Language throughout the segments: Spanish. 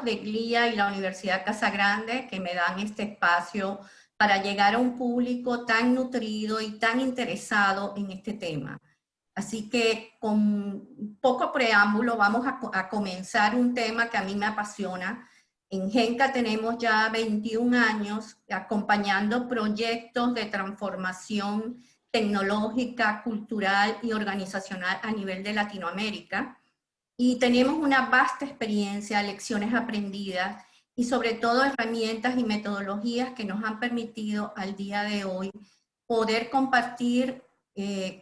de GLIA y la Universidad Casagrande que me dan este espacio para llegar a un público tan nutrido y tan interesado en este tema. Así que con poco preámbulo vamos a comenzar un tema que a mí me apasiona. En Genca tenemos ya 21 años acompañando proyectos de transformación tecnológica, cultural y organizacional a nivel de Latinoamérica. Y tenemos una vasta experiencia, lecciones aprendidas y sobre todo herramientas y metodologías que nos han permitido al día de hoy poder compartir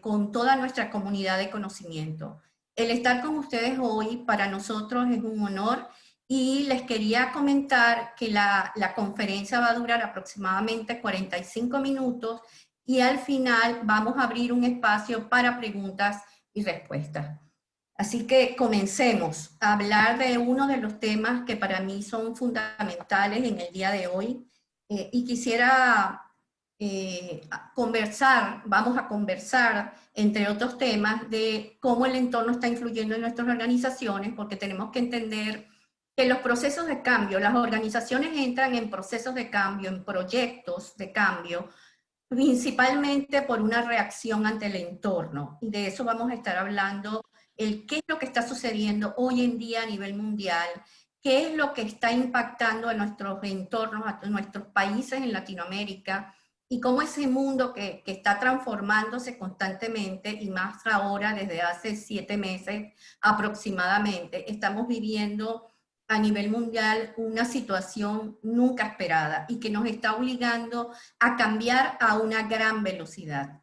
con toda nuestra comunidad de conocimiento. El estar con ustedes hoy para nosotros es un honor y les quería comentar que la conferencia va a durar aproximadamente 45 minutos y al final vamos a abrir un espacio para preguntas y respuestas. Así que comencemos a hablar de uno de los temas que para mí son fundamentales en el día de hoy y quisiera vamos a conversar, entre otros temas, de cómo el entorno está influyendo en nuestras organizaciones, porque tenemos que entender que los procesos de cambio, las organizaciones entran en procesos de cambio, en proyectos de cambio, principalmente por una reacción ante el entorno. Y de eso vamos a estar hablando, qué es lo que está sucediendo hoy en día a nivel mundial, qué es lo que está impactando a nuestros entornos, a nuestros países en Latinoamérica, y cómo ese mundo que está transformándose constantemente, y más ahora desde hace 7 meses aproximadamente, estamos viviendo a nivel mundial una situación nunca esperada y que nos está obligando a cambiar a una gran velocidad.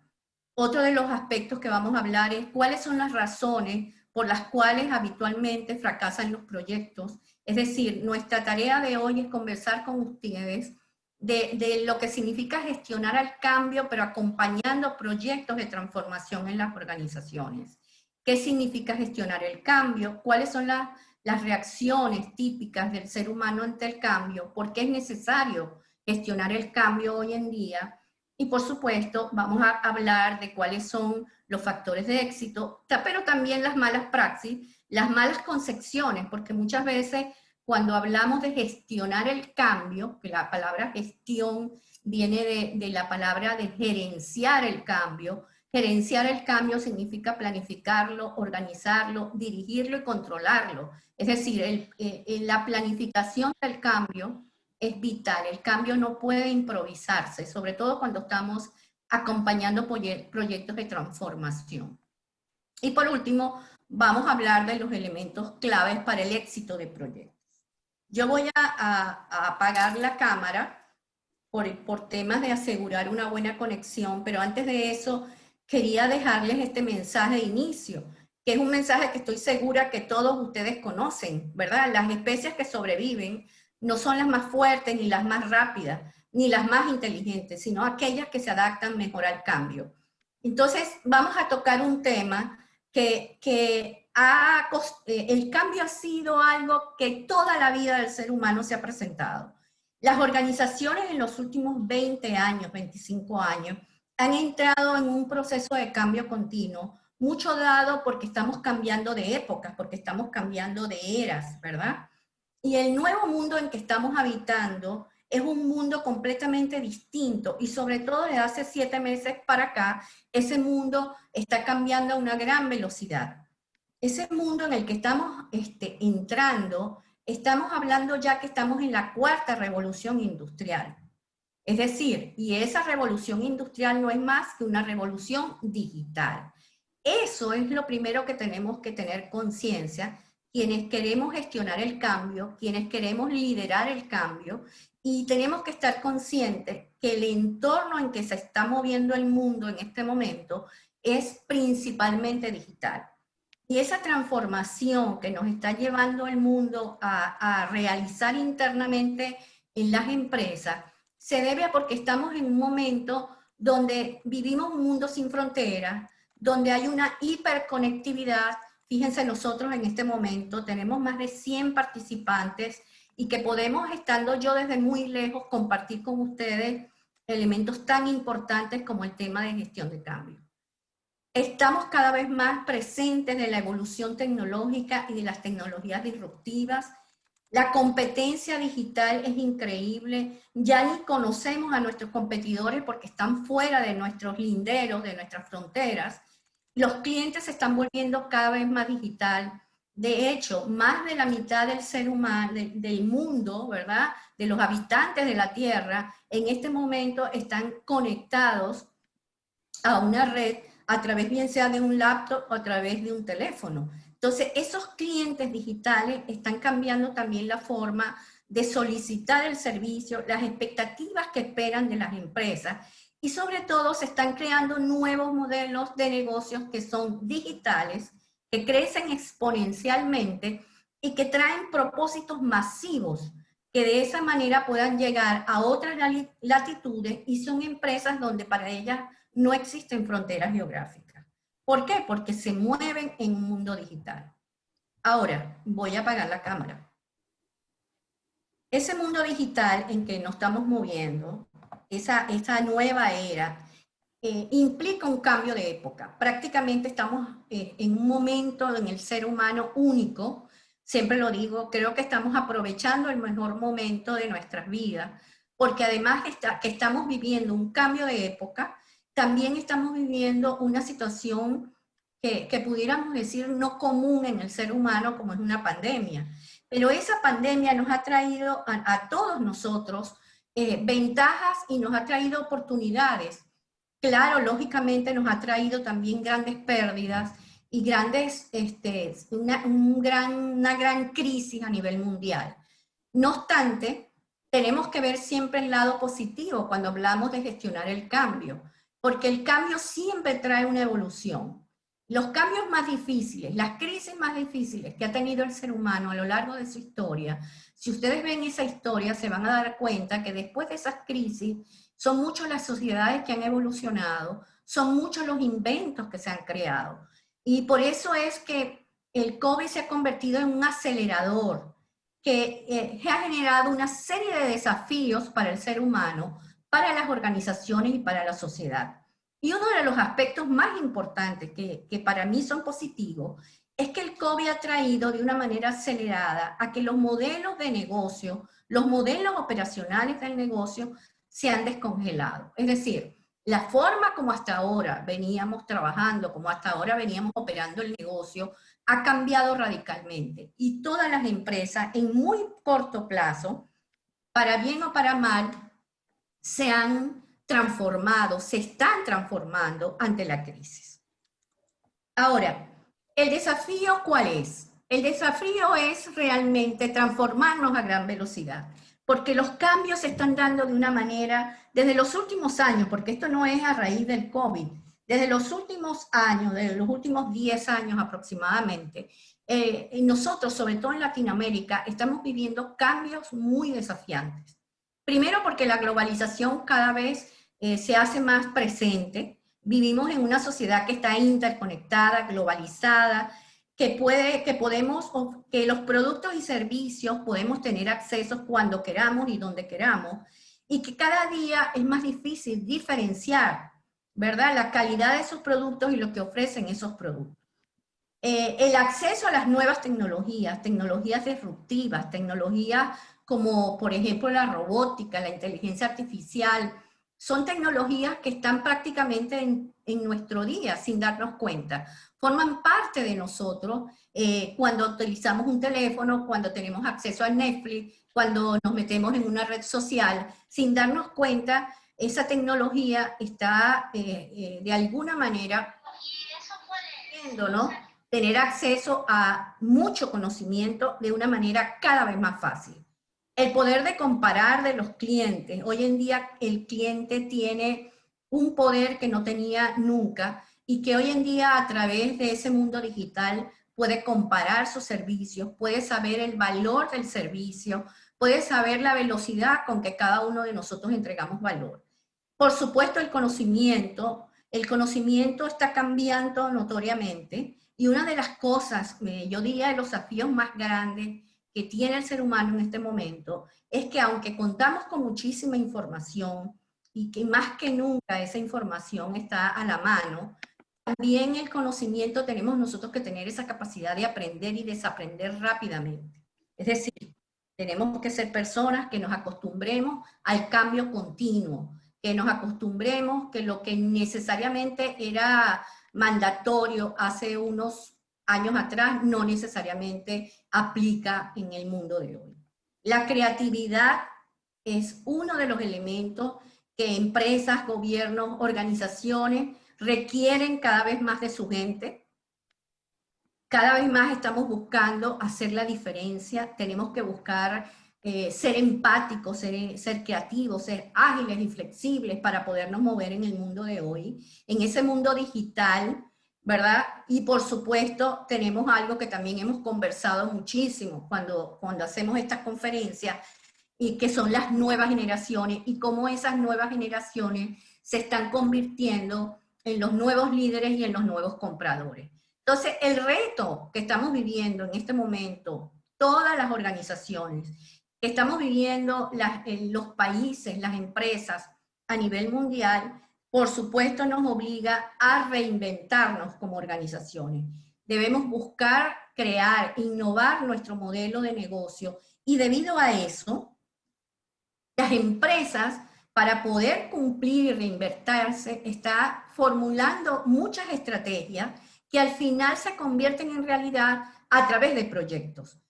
Otro de los aspectos que vamos a hablar es cuáles son las razones por las cuales habitualmente fracasan los proyectos. Es decir, nuestra tarea de hoy es conversar con ustedes de lo que significa gestionar el cambio, pero acompañando proyectos de transformación en las organizaciones. ¿Qué significa gestionar el cambio? ¿Cuáles son las reacciones típicas del ser humano ante el cambio? ¿Por qué es necesario gestionar el cambio hoy en día? Y por supuesto, vamos a hablar de cuáles son los factores de éxito, pero también las malas praxis, las malas concepciones, porque muchas veces cuando hablamos de gestionar el cambio, que la palabra gestión viene de la palabra de gerenciar el cambio. Gerenciar el cambio significa planificarlo, organizarlo, dirigirlo y controlarlo. Es decir, la planificación del cambio es vital. El cambio no puede improvisarse, sobre todo cuando estamos acompañando proyectos de transformación. Y por último, vamos a hablar de los elementos claves para el éxito de proyectos. Yo voy a apagar la cámara por temas de asegurar una buena conexión, pero antes de eso quería dejarles este mensaje de inicio, que es un mensaje que estoy segura que todos ustedes conocen, ¿verdad? Las especies que sobreviven no son las más fuertes, ni las más rápidas, ni las más inteligentes, sino aquellas que se adaptan mejor al cambio. Entonces, vamos a tocar un tema que el cambio ha sido algo que toda la vida del ser humano se ha presentado. Las organizaciones en los últimos 20 años, 25 años, han entrado en un proceso de cambio continuo, mucho dado porque estamos cambiando de épocas, porque estamos cambiando de eras, ¿verdad? Y el nuevo mundo en que estamos habitando es un mundo completamente distinto y sobre todo desde hace 7 meses para acá, ese mundo está cambiando a una gran velocidad. Ese mundo en el que estamos entrando, estamos hablando ya que estamos en la 4ª revolución industrial. Es decir, y esa revolución industrial no es más que una revolución digital. Eso es lo primero que tenemos que tener conciencia, quienes queremos gestionar el cambio, quienes queremos liderar el cambio, y tenemos que estar conscientes que el entorno en que se está moviendo el mundo en este momento es principalmente digital. Y esa transformación que nos está llevando el mundo a realizar internamente en las empresas se debe a porque estamos en un momento donde vivimos un mundo sin fronteras, donde hay una hiperconectividad. Fíjense, nosotros en este momento tenemos más de 100 participantes y que podemos, estando yo desde muy lejos, compartir con ustedes elementos tan importantes como el tema de gestión de cambio. Estamos cada vez más presentes de la evolución tecnológica y de las tecnologías disruptivas La competencia digital es increíble, ya ni conocemos a nuestros competidores porque están fuera de nuestros linderos, de nuestras fronteras. Los clientes se están volviendo cada vez más digital. De hecho, más de la mitad del ser humano, del mundo, ¿verdad? De los habitantes de la Tierra, en este momento están conectados a una red a través bien sea de un laptop o a través de un teléfono. Entonces, esos clientes digitales están cambiando también la forma de solicitar el servicio, las expectativas que esperan de las empresas y sobre todo se están creando nuevos modelos de negocios que son digitales, que crecen exponencialmente y que traen propósitos masivos que de esa manera puedan llegar a otras latitudes y son empresas donde para ellas no existen fronteras geográficas. ¿Por qué? Porque se mueven en un mundo digital. Ahora, voy a apagar la cámara. Ese mundo digital en que nos estamos moviendo, esa nueva era, implica un cambio de época. Prácticamente estamos en un momento en el ser humano único, siempre lo digo, creo que estamos aprovechando el mejor momento de nuestras vidas, porque además que estamos viviendo un cambio de época, también estamos viviendo una situación que pudiéramos decir no común en el ser humano como es una pandemia. Pero esa pandemia nos ha traído a todos nosotros ventajas y nos ha traído oportunidades. Claro, lógicamente nos ha traído también grandes pérdidas y una gran crisis a nivel mundial. No obstante, tenemos que ver siempre el lado positivo cuando hablamos de gestionar el cambio, porque el cambio siempre trae una evolución. Los cambios más difíciles, las crisis más difíciles que ha tenido el ser humano a lo largo de su historia, si ustedes ven esa historia se van a dar cuenta que después de esas crisis son muchas las sociedades que han evolucionado, son muchos los inventos que se han creado. Y por eso es que el COVID se ha convertido en un acelerador que ha generado una serie de desafíos para el ser humano, para las organizaciones y para la sociedad. Y uno de los aspectos más importantes que para mí son positivos es que el COVID ha traído de una manera acelerada a que los modelos de negocio, los modelos operacionales del negocio se han descongelado. Es decir, la forma como hasta ahora veníamos trabajando, como hasta ahora veníamos operando el negocio, ha cambiado radicalmente. Y todas las empresas en muy corto plazo, para bien o para mal, se han transformado, se están transformando ante la crisis. Ahora, ¿el desafío cuál es? El desafío es realmente transformarnos a gran velocidad, porque los cambios se están dando de una manera, desde los últimos años, porque esto no es a raíz del COVID, desde los últimos años, desde los últimos 10 años aproximadamente, nosotros, sobre todo en Latinoamérica, estamos viviendo cambios muy desafiantes. Primero porque la globalización cada vez se hace más presente. Vivimos en una sociedad que está interconectada, globalizada, que los productos y servicios podemos tener acceso cuando queramos y donde queramos, y que cada día es más difícil diferenciar, ¿verdad?, la calidad de esos productos y lo que ofrecen esos productos. El acceso a las nuevas tecnologías, tecnologías disruptivas, tecnologías como por ejemplo la robótica, la inteligencia artificial, son tecnologías que están prácticamente en nuestro día sin darnos cuenta. Forman parte de nosotros cuando utilizamos un teléfono, cuando tenemos acceso a Netflix, cuando nos metemos en una red social, sin darnos cuenta, esa tecnología está de alguna manera ¿no? Tener acceso a mucho conocimiento de una manera cada vez más fácil. El poder de comparar de los clientes. Hoy en día el cliente tiene un poder que no tenía nunca y que hoy en día a través de ese mundo digital puede comparar sus servicios, puede saber el valor del servicio, puede saber la velocidad con que cada uno de nosotros entregamos valor. Por supuesto, el conocimiento está cambiando notoriamente y una de las cosas, yo diría de los desafíos más grandes que tiene el ser humano en este momento, es que aunque contamos con muchísima información y que más que nunca esa información está a la mano, también el conocimiento tenemos nosotros que tener esa capacidad de aprender y desaprender rápidamente. Es decir, Tenemos que ser personas que nos acostumbremos al cambio continuo, que nos acostumbremos que lo que necesariamente era mandatorio hace unos años atrás no necesariamente aplica en el mundo de hoy. La creatividad es uno de los elementos que empresas, gobiernos, organizaciones requieren cada vez más de su gente. Cada vez más estamos buscando hacer la diferencia, tenemos que buscar ser empáticos, ser creativos, ser ágiles y flexibles para podernos mover en el mundo de hoy, en ese mundo digital, ¿verdad? Y por supuesto tenemos algo que también hemos conversado muchísimo cuando hacemos estas conferencias, y que son las nuevas generaciones y cómo esas nuevas generaciones se están convirtiendo en los nuevos líderes y en los nuevos compradores. Entonces, el reto que estamos viviendo en este momento, todas las organizaciones, que estamos viviendo los países, las empresas a nivel mundial, por supuesto nos obliga a reinventarnos como organizaciones. Debemos buscar, crear, innovar nuestro modelo de negocio y debido a eso, las empresas, para poder cumplir y reinvertirse, están formulando muchas estrategias que al final se convierten en realidad a través de proyectos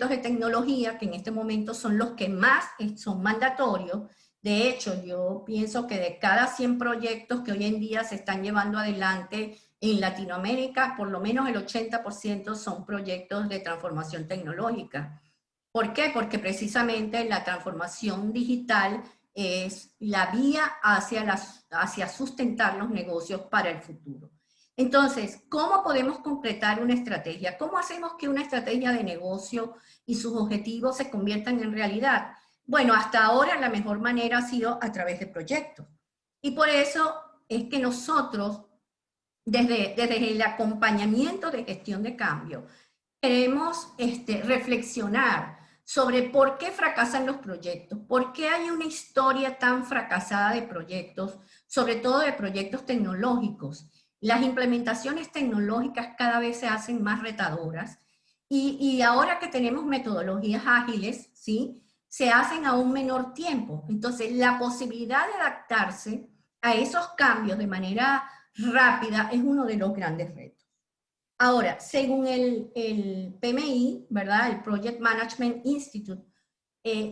de tecnología, que en este momento son los que más son mandatorios. De hecho, yo pienso que de cada 100 proyectos que hoy en día se están llevando adelante en Latinoamérica, por lo menos el 80% son proyectos de transformación tecnológica. ¿Por qué? Porque precisamente la transformación digital es la vía hacia sustentar los negocios para el futuro. Entonces, ¿cómo podemos concretar una estrategia? ¿Cómo hacemos que una estrategia de negocio y sus objetivos se conviertan en realidad? Bueno, hasta ahora la mejor manera ha sido a través de proyectos. Y por eso es que nosotros, desde el acompañamiento de gestión de cambio, queremos reflexionar sobre por qué fracasan los proyectos, por qué hay una historia tan fracasada de proyectos, sobre todo de proyectos tecnológicos. Las implementaciones tecnológicas cada vez se hacen más retadoras y ahora que tenemos metodologías ágiles, ¿sí?, se hacen a un menor tiempo. Entonces, la posibilidad de adaptarse a esos cambios de manera rápida es uno de los grandes retos. Ahora, según el PMI, ¿verdad? El Project Management Institute,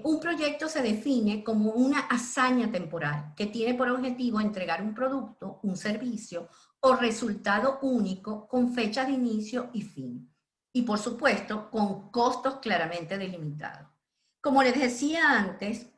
un proyecto se define como una hazaña temporal que tiene por objetivo entregar un producto, un servicio o resultado único con fecha de inicio y fin. Y por supuesto, con costos claramente delimitados. Como les decía antes,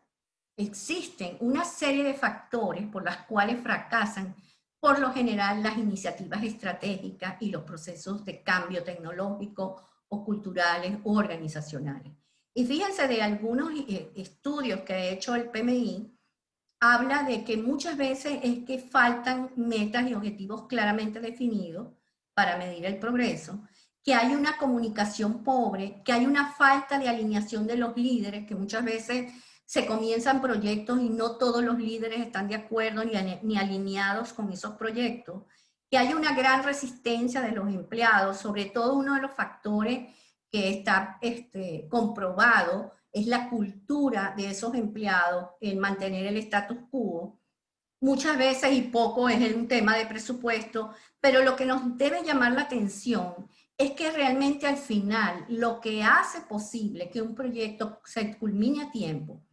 existen una serie de factores por las cuales fracasan por lo general las iniciativas estratégicas y los procesos de cambio tecnológico o culturales o organizacionales. Y fíjense de algunos estudios que ha hecho el PMI, habla de que muchas veces es que faltan metas y objetivos claramente definidos para medir el progreso, que hay una comunicación pobre, que hay una falta de alineación de los líderes, que muchas veces se comienzan proyectos y no todos los líderes están de acuerdo ni alineados con esos proyectos, que hay una gran resistencia de los empleados, sobre todo uno de los factores que está comprobado es la cultura de esos empleados, el mantener el status quo. Muchas veces y poco es un tema de presupuesto, pero lo que nos debe llamar la atención es que realmente al final lo que hace posible que un proyecto se culmine a tiempo,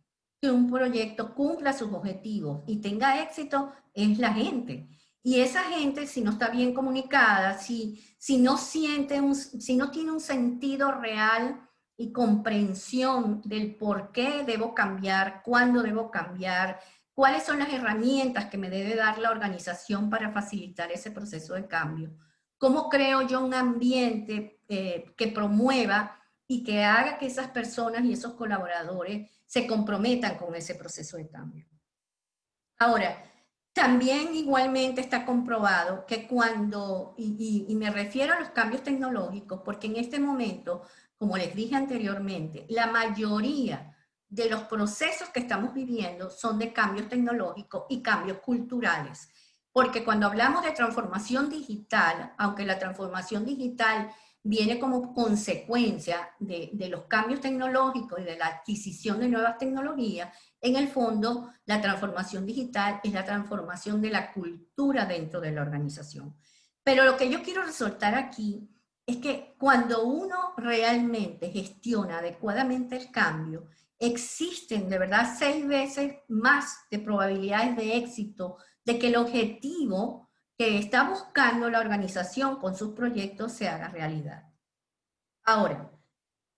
que un proyecto cumpla sus objetivos y tenga éxito es la gente. Y esa gente, si no está bien comunicada, si no siente si no tiene un sentido real y comprensión del por qué debo cambiar, cuándo debo cambiar, cuáles son las herramientas que me debe dar la organización para facilitar ese proceso de cambio, cómo creo yo un ambiente que promueva y que haga que esas personas y esos colaboradores se comprometan con ese proceso de cambio. Ahora, también igualmente está comprobado que cuando, y me refiero a los cambios tecnológicos, porque en este momento, como les dije anteriormente, la mayoría de los procesos que estamos viviendo son de cambios tecnológicos y cambios culturales. Porque cuando hablamos de transformación digital, aunque la transformación digital viene como consecuencia de los cambios tecnológicos y de la adquisición de nuevas tecnologías. En el fondo, la transformación digital es la transformación de la cultura dentro de la organización. Pero lo que yo quiero resaltar aquí es que cuando uno realmente gestiona adecuadamente el cambio, existen de verdad 6 veces más de probabilidades de éxito de que el objetivo que está buscando la organización con sus proyectos se haga realidad. Ahora,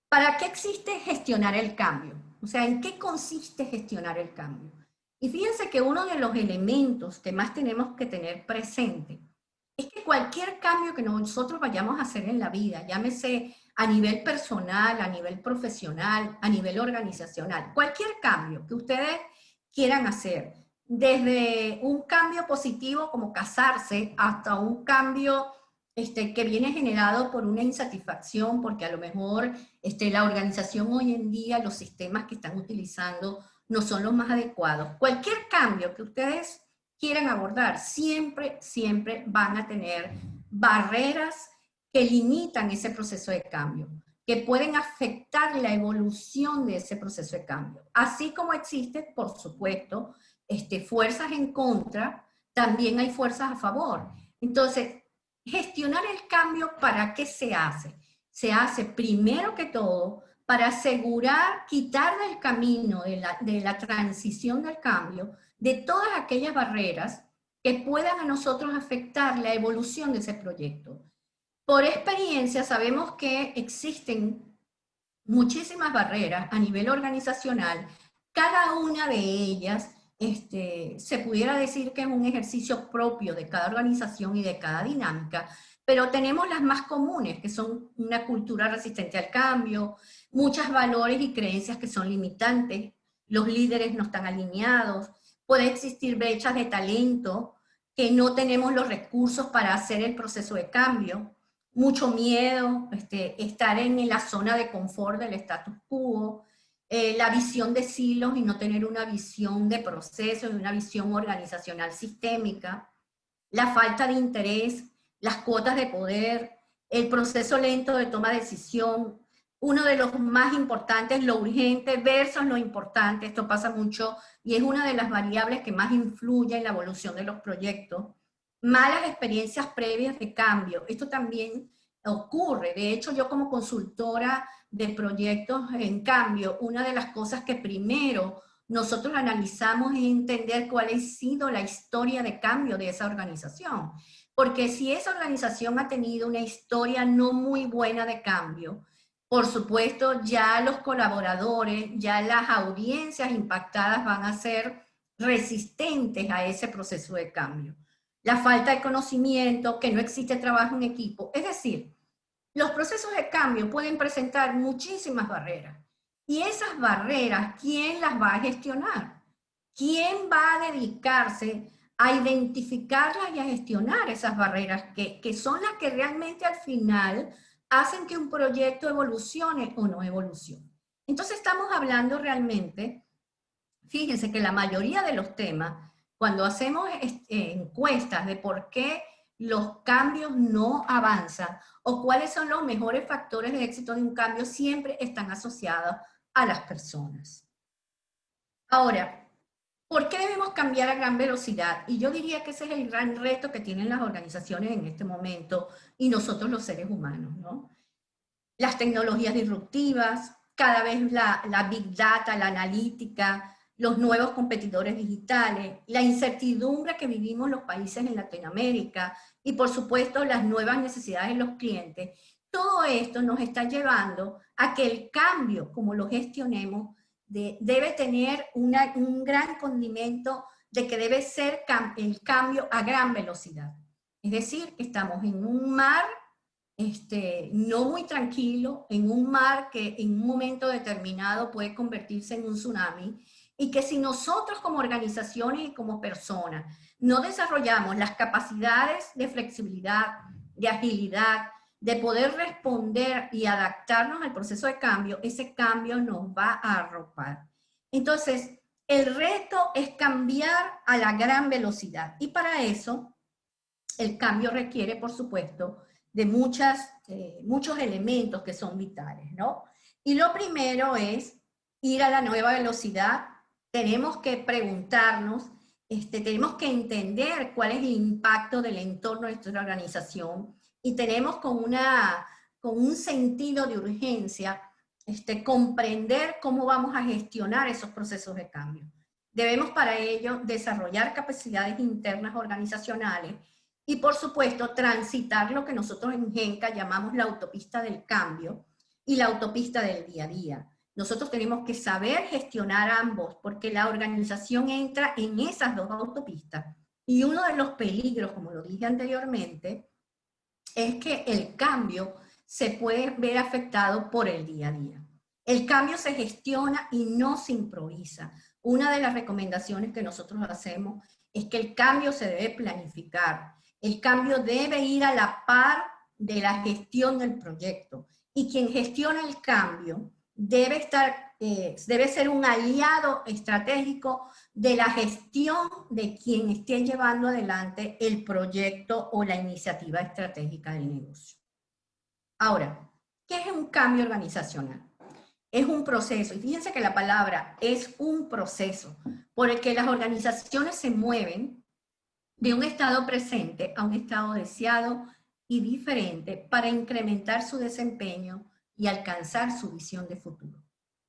¿para qué existe gestionar el cambio? O sea, ¿en qué consiste gestionar el cambio? Y fíjense que uno de los elementos que más tenemos que tener presente es que cualquier cambio que nosotros vayamos a hacer en la vida, llámese a nivel personal, a nivel profesional, a nivel organizacional, cualquier cambio que ustedes quieran hacer, desde un cambio positivo como casarse hasta un cambio que viene generado por una insatisfacción, porque a lo mejor la organización hoy en día, los sistemas que están utilizando no son los más adecuados. Cualquier cambio que ustedes quieran abordar, siempre van a tener barreras que limitan ese proceso de cambio, que pueden afectar la evolución de ese proceso de cambio. Así como existen, por supuesto, fuerzas en contra, también hay fuerzas a favor. Entonces, gestionar el cambio, ¿para qué se hace? Se hace primero que todo para asegurar, quitar del camino de la transición del cambio, de todas aquellas barreras que puedan a nosotros afectar la evolución de ese proyecto. Por experiencia sabemos que existen muchísimas barreras a nivel organizacional, cada una de ellas se pudiera decir que es un ejercicio propio de cada organización y de cada dinámica, pero tenemos las más comunes, que son una cultura resistente al cambio, muchos valores y creencias que son limitantes, los líderes no están alineados, puede existir brechas de talento, que no tenemos los recursos para hacer el proceso de cambio, mucho miedo, estar en la zona de confort del status quo, la visión de silos y no tener una visión de procesos y una visión organizacional sistémica, la falta de interés, las cuotas de poder, el proceso lento de toma de decisión, uno de los más importantes, lo urgente versus lo importante, esto pasa mucho y es una de las variables que más influye en la evolución de los proyectos. Malas experiencias previas de cambio, esto también ocurre. De hecho, yo como consultora de proyectos en cambio, una de las cosas que primero nosotros analizamos es entender cuál ha sido la historia de cambio de esa organización. Porque si esa organización ha tenido una historia no muy buena de cambio, por supuesto, ya los colaboradores, ya las audiencias impactadas van a ser resistentes a ese proceso de cambio. La falta de conocimiento, que no existe trabajo en equipo. Es decir, los procesos de cambio pueden presentar muchísimas barreras. Y esas barreras, ¿quién las va a gestionar? ¿Quién va a dedicarse a identificarlas y a gestionar esas barreras que son las que realmente al final hacen que un proyecto evolucione o no evolucione? Entonces estamos hablando realmente, fíjense que la mayoría de los temas, cuando hacemos encuestas de por qué los cambios no avanzan o cuáles son los mejores factores de éxito de un cambio, siempre están asociados a las personas. Ahora, ¿por qué debemos cambiar a gran velocidad? Y yo diría que ese es el gran reto que tienen las organizaciones en este momento y nosotros los seres humanos, ¿no? Las tecnologías disruptivas, cada vez la big data, la analítica, los nuevos competidores digitales, la incertidumbre que vivimos los países en Latinoamérica y por supuesto las nuevas necesidades de los clientes, todo esto nos está llevando a que el cambio, como lo gestionemos, debe tener un gran condimento de que debe ser el cambio a gran velocidad. Es decir, estamos en un mar no muy tranquilo, en un mar que en un momento determinado puede convertirse en un tsunami, y que si nosotros como organizaciones y como personas no desarrollamos las capacidades de flexibilidad, de agilidad, de poder responder y adaptarnos al proceso de cambio, ese cambio nos va a arropar. Entonces, el reto es cambiar a la gran velocidad, y para eso el cambio requiere, por supuesto, de muchas muchos elementos que son vitales, ¿no? Y lo primero es ir a la nueva velocidad. Tenemos que preguntarnos, tenemos que entender cuál es el impacto del entorno de nuestra organización y tenemos con un sentido de urgencia comprender cómo vamos a gestionar esos procesos de cambio. Debemos para ello desarrollar capacidades internas organizacionales y, por supuesto, transitar lo que nosotros en Genca llamamos la autopista del cambio y la autopista del día a día. Nosotros tenemos que saber gestionar ambos, porque la organización entra en esas dos autopistas. Y uno de los peligros, como lo dije anteriormente, es que el cambio se puede ver afectado por el día a día. El cambio se gestiona y no se improvisa. Una de las recomendaciones que nosotros hacemos es que el cambio se debe planificar. El cambio debe ir a la par de la gestión del proyecto. Y quien gestiona el cambio debe ser un aliado estratégico de la gestión de quien esté llevando adelante el proyecto o la iniciativa estratégica del negocio. Ahora, ¿qué es un cambio organizacional? Es un proceso, y fíjense que la palabra es un proceso por el que las organizaciones se mueven de un estado presente a un estado deseado y diferente para incrementar su desempeño y alcanzar su visión de futuro.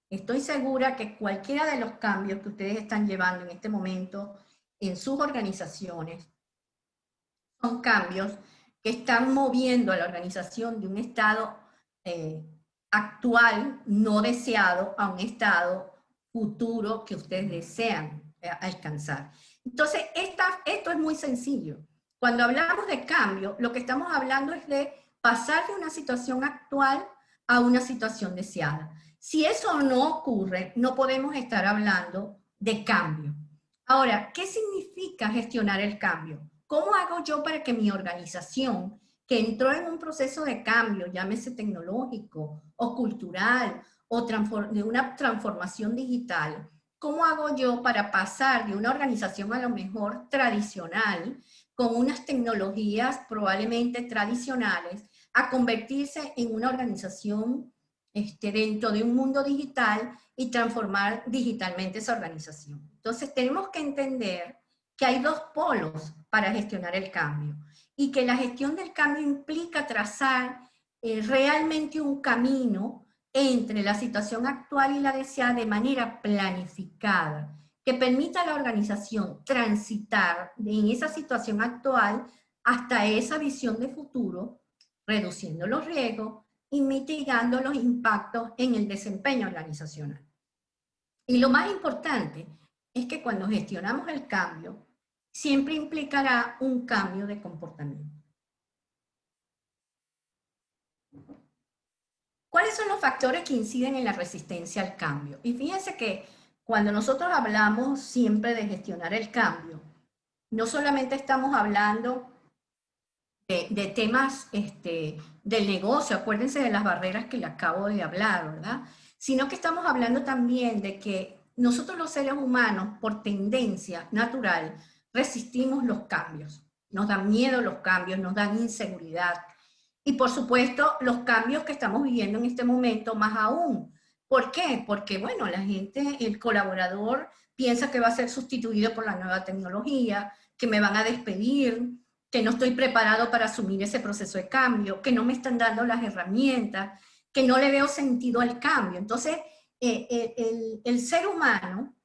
Estoy segura que cualquiera de los cambios que ustedes están llevando en este momento en sus organizaciones son cambios que están moviendo a la organización de un estado actual, no deseado, a un estado futuro que ustedes desean alcanzar. Entonces, esto es muy sencillo. Cuando hablamos de cambio, lo que estamos hablando es de pasar de una situación actual a una situación deseada. Si eso no ocurre, no podemos estar hablando de cambio. Ahora, ¿qué significa gestionar el cambio? ¿Cómo hago yo para que mi organización, que entró en un proceso de cambio, llámese tecnológico o cultural, o de una transformación digital, cómo hago yo para pasar de una organización a lo mejor tradicional, con unas tecnologías probablemente tradicionales, a convertirse en una organización dentro de un mundo digital y transformar digitalmente esa organización? Entonces tenemos que entender que hay dos polos para gestionar el cambio y que la gestión del cambio implica trazar realmente un camino entre la situación actual y la deseada de manera planificada, que permita a la organización transitar en esa situación actual hasta esa visión de futuro, reduciendo los riesgos y mitigando los impactos en el desempeño organizacional. Y lo más importante es que cuando gestionamos el cambio, siempre implicará un cambio de comportamiento. ¿Cuáles son los factores que inciden en la resistencia al cambio? Y fíjense que cuando nosotros hablamos siempre de gestionar el cambio, no solamente estamos hablando de temas del negocio, acuérdense de las barreras que le acabo de hablar, ¿verdad? Sino que estamos hablando también de que nosotros los seres humanos, por tendencia natural, resistimos los cambios. Nos dan miedo los cambios, nos dan inseguridad. Y por supuesto, los cambios que estamos viviendo en este momento más aún. ¿Por qué? Porque, bueno, la gente, el colaborador, piensa que va a ser sustituido por la nueva tecnología, que me van a despedir, que no estoy preparado para asumir ese proceso de cambio, que no me están dando las herramientas, que no le veo sentido al cambio. Entonces, el ser humano,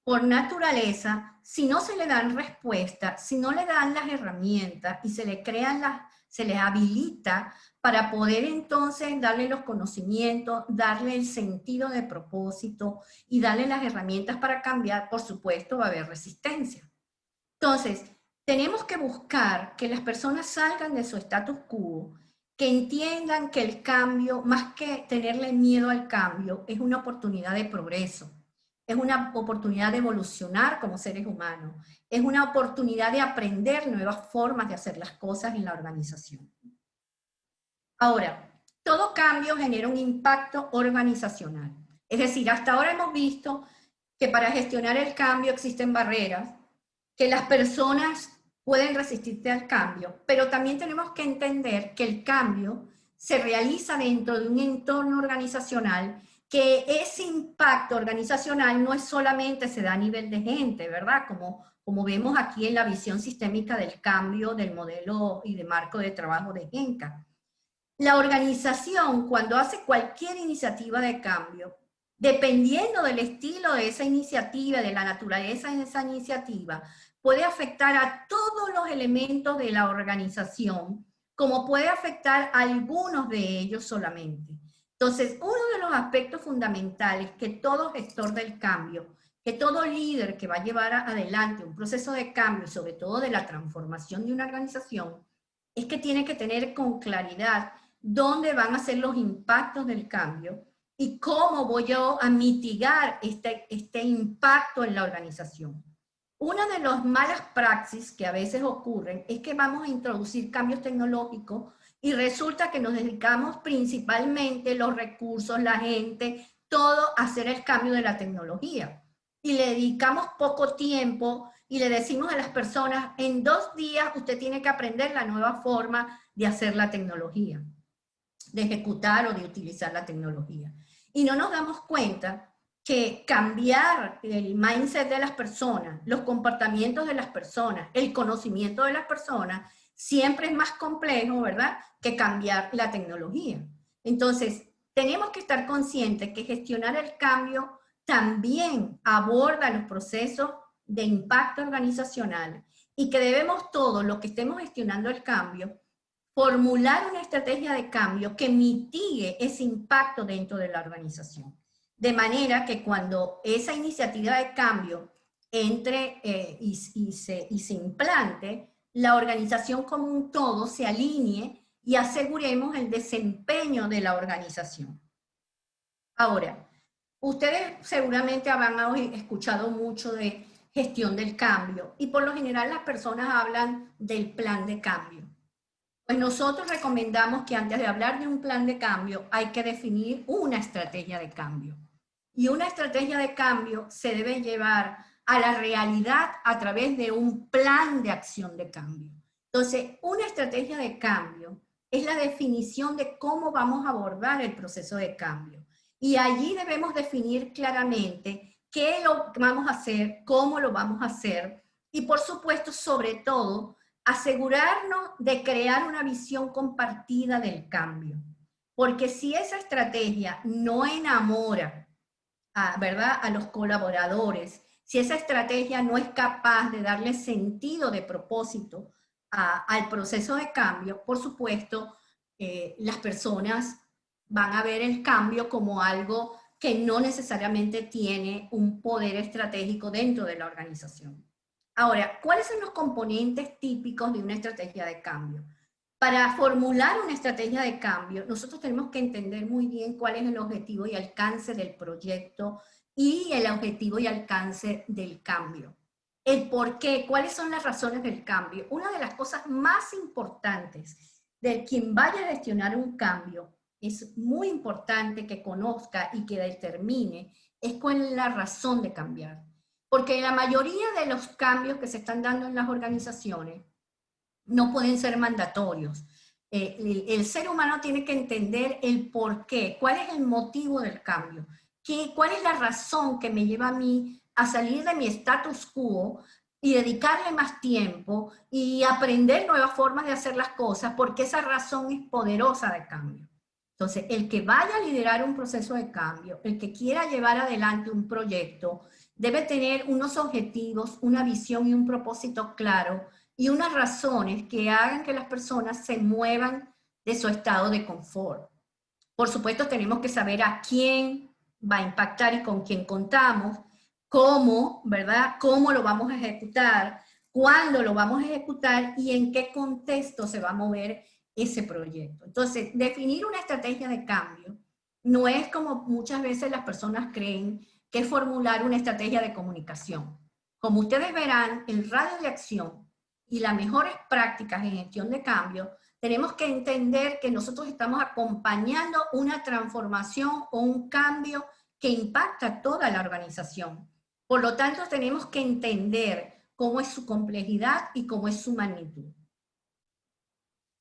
por naturaleza, si no se le dan respuestas, si no le dan las herramientas y se le crean se les habilita para poder entonces darle los conocimientos, darle el sentido de propósito y darle las herramientas para cambiar, por supuesto va a haber resistencia. Entonces, tenemos que buscar que las personas salgan de su status quo, que entiendan que el cambio, más que tenerle miedo al cambio, es una oportunidad de progreso, es una oportunidad de evolucionar como seres humanos, es una oportunidad de aprender nuevas formas de hacer las cosas en la organización. Ahora, todo cambio genera un impacto organizacional. Es decir, hasta ahora hemos visto que para gestionar el cambio existen barreras, que las personas pueden resistirse al cambio, pero también tenemos que entender que el cambio se realiza dentro de un entorno organizacional, que ese impacto organizacional no es solamente se da a nivel de gente, ¿verdad? Como vemos aquí en la visión sistémica del cambio del modelo y de marco de trabajo de GENCA. La organización, cuando hace cualquier iniciativa de cambio, dependiendo del estilo de esa iniciativa, de la naturaleza de esa iniciativa, puede afectar a todos los elementos de la organización, como puede afectar a algunos de ellos solamente. Entonces, uno de los aspectos fundamentales que todo gestor del cambio, que todo líder que va a llevar adelante un proceso de cambio, y sobre todo de la transformación de una organización, es que tiene que tener con claridad dónde van a ser los impactos del cambio y cómo voy yo a mitigar este impacto en la organización. Una de las malas praxis que a veces ocurren es que vamos a introducir cambios tecnológicos y resulta que nos dedicamos principalmente los recursos, la gente, todo a hacer el cambio de la tecnología. Y le dedicamos poco tiempo y le decimos a las personas, en 2 días usted tiene que aprender la nueva forma de hacer la tecnología, de ejecutar o de utilizar la tecnología. Y no nos damos cuenta que cambiar el mindset de las personas, los comportamientos de las personas, el conocimiento de las personas, siempre es más complejo, ¿verdad?, que cambiar la tecnología. Entonces, tenemos que estar conscientes que gestionar el cambio también aborda los procesos de impacto organizacional y que debemos todos, los que estemos gestionando el cambio, formular una estrategia de cambio que mitigue ese impacto dentro de la organización. De manera que cuando esa iniciativa de cambio entre y se implante, la organización como un todo se alinee y aseguremos el desempeño de la organización. Ahora, ustedes seguramente habrán escuchado mucho de gestión del cambio y por lo general las personas hablan del plan de cambio. Pues nosotros recomendamos que antes de hablar de un plan de cambio hay que definir una estrategia de cambio. Y una estrategia de cambio se debe llevar a la realidad a través de un plan de acción de cambio. Entonces, una estrategia de cambio es la definición de cómo vamos a abordar el proceso de cambio. Y allí debemos definir claramente qué lo vamos a hacer, cómo lo vamos a hacer y, por supuesto, sobre todo, asegurarnos de crear una visión compartida del cambio. Porque si esa estrategia no enamora, ¿verdad?, a los colaboradores, si esa estrategia no es capaz de darle sentido de propósito al proceso de cambio, por supuesto, las personas van a ver el cambio como algo que no necesariamente tiene un poder estratégico dentro de la organización. Ahora, ¿cuáles son los componentes típicos de una estrategia de cambio? Para formular una estrategia de cambio, nosotros tenemos que entender muy bien cuál es el objetivo y alcance del proyecto y el objetivo y alcance del cambio. El por qué, cuáles son las razones del cambio. Una de las cosas más importantes de quien vaya a gestionar un cambio, es muy importante que conozca y que determine es cuál es la razón de cambiar. Porque la mayoría de los cambios que se están dando en las organizaciones no pueden ser mandatorios. El ser humano tiene que entender el por qué, cuál es el motivo del cambio, cuál es la razón que me lleva a mí a salir de mi status quo y dedicarle más tiempo y aprender nuevas formas de hacer las cosas, porque esa razón es poderosa de cambio. Entonces, el que vaya a liderar un proceso de cambio, el que quiera llevar adelante un proyecto, debe tener unos objetivos, una visión y un propósito claro y unas razones que hagan que las personas se muevan de su estado de confort. Por supuesto, tenemos que saber a quién va a impactar y con quién contamos, cómo, ¿verdad? Cómo lo vamos a ejecutar, cuándo lo vamos a ejecutar y en qué contexto se va a mover ese proyecto. Entonces, definir una estrategia de cambio no es como muchas veces las personas creen que es formular una estrategia de comunicación. Como ustedes verán, el radio de acción y las mejores prácticas en gestión de cambio, tenemos que entender que nosotros estamos acompañando una transformación o un cambio que impacta a toda la organización. Por lo tanto, tenemos que entender cómo es su complejidad y cómo es su magnitud.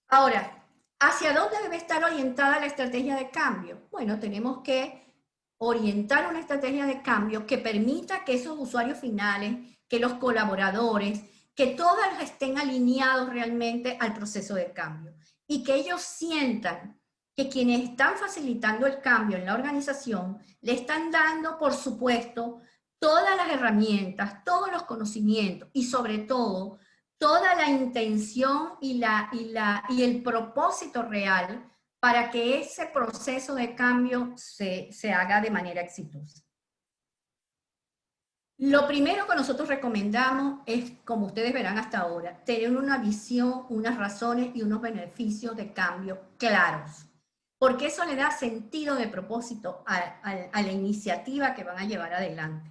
Ahora, ¿Hacia dónde debe estar orientada la estrategia de cambio? Bueno, tenemos que orientar una estrategia de cambio que permita que esos usuarios finales, que los colaboradores, que todos estén alineados realmente al proceso de cambio y que ellos sientan que quienes están facilitando el cambio en la organización le están dando, por supuesto, todas las herramientas, todos los conocimientos y sobre todo toda la intención y el propósito real para que ese proceso de cambio se haga de manera exitosa. Lo primero que nosotros recomendamos es, como ustedes verán hasta ahora, tener una visión, unas razones y unos beneficios de cambio claros, porque eso le da sentido de propósito a la iniciativa que van a llevar adelante.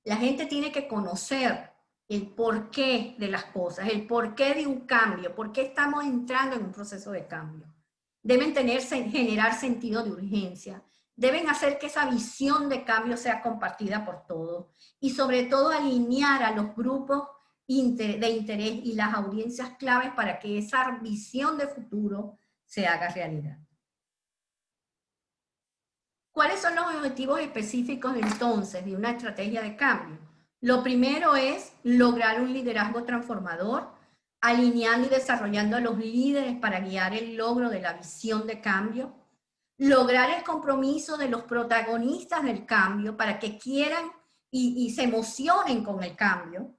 La gente tiene que conocer el porqué de las cosas, el porqué de un cambio, por qué estamos entrando en un proceso de cambio. Deben generar sentido de urgencia, deben hacer que esa visión de cambio sea compartida por todos y sobre todo alinear a los grupos de interés y las audiencias claves para que esa visión de futuro se haga realidad. ¿Cuáles son los objetivos específicos entonces de una estrategia de cambio? Lo primero es lograr un liderazgo transformador, alineando y desarrollando a los líderes para guiar el logro de la visión de cambio, lograr el compromiso de los protagonistas del cambio para que quieran y se emocionen con el cambio,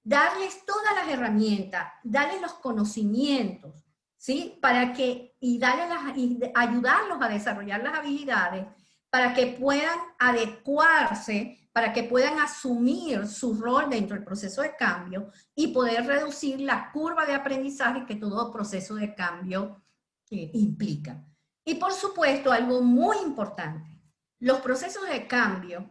darles todas las herramientas, darles los conocimientos, ¿sí? Para que, y ayudarlos a desarrollar las habilidades para que puedan adecuarse, para que puedan asumir su rol dentro del proceso de cambio y poder reducir la curva de aprendizaje que todo proceso de cambio implica. Y por supuesto, algo muy importante, los procesos de cambio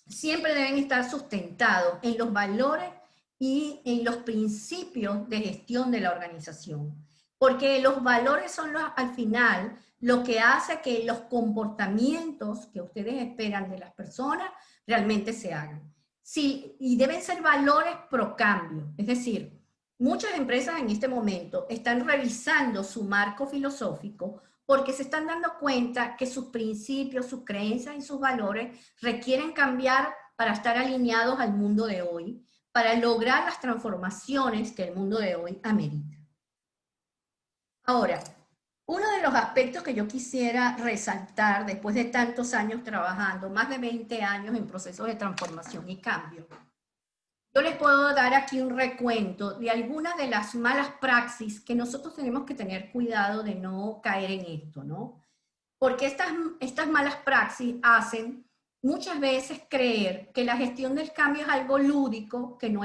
siempre deben estar sustentados en los valores y en los principios de gestión de la organización. Porque los valores son al final lo que hace que los comportamientos que ustedes esperan de las personas realmente se hagan. Sí, y deben ser valores pro cambio. Es decir, muchas empresas en este momento están revisando su marco filosófico porque se están dando cuenta que sus principios, sus creencias y sus valores requieren cambiar para estar alineados al mundo de hoy, para lograr las transformaciones que el mundo de hoy amerita. Ahora, uno de los aspectos que yo quisiera resaltar después de tantos años trabajando, más de 20 años en procesos de transformación y cambio, yo les puedo dar aquí un recuento de algunas de las malas praxis que nosotros tenemos que tener cuidado de no caer en esto, ¿no? Porque estas malas praxis hacen muchas veces creer que la gestión del cambio es algo lúdico, que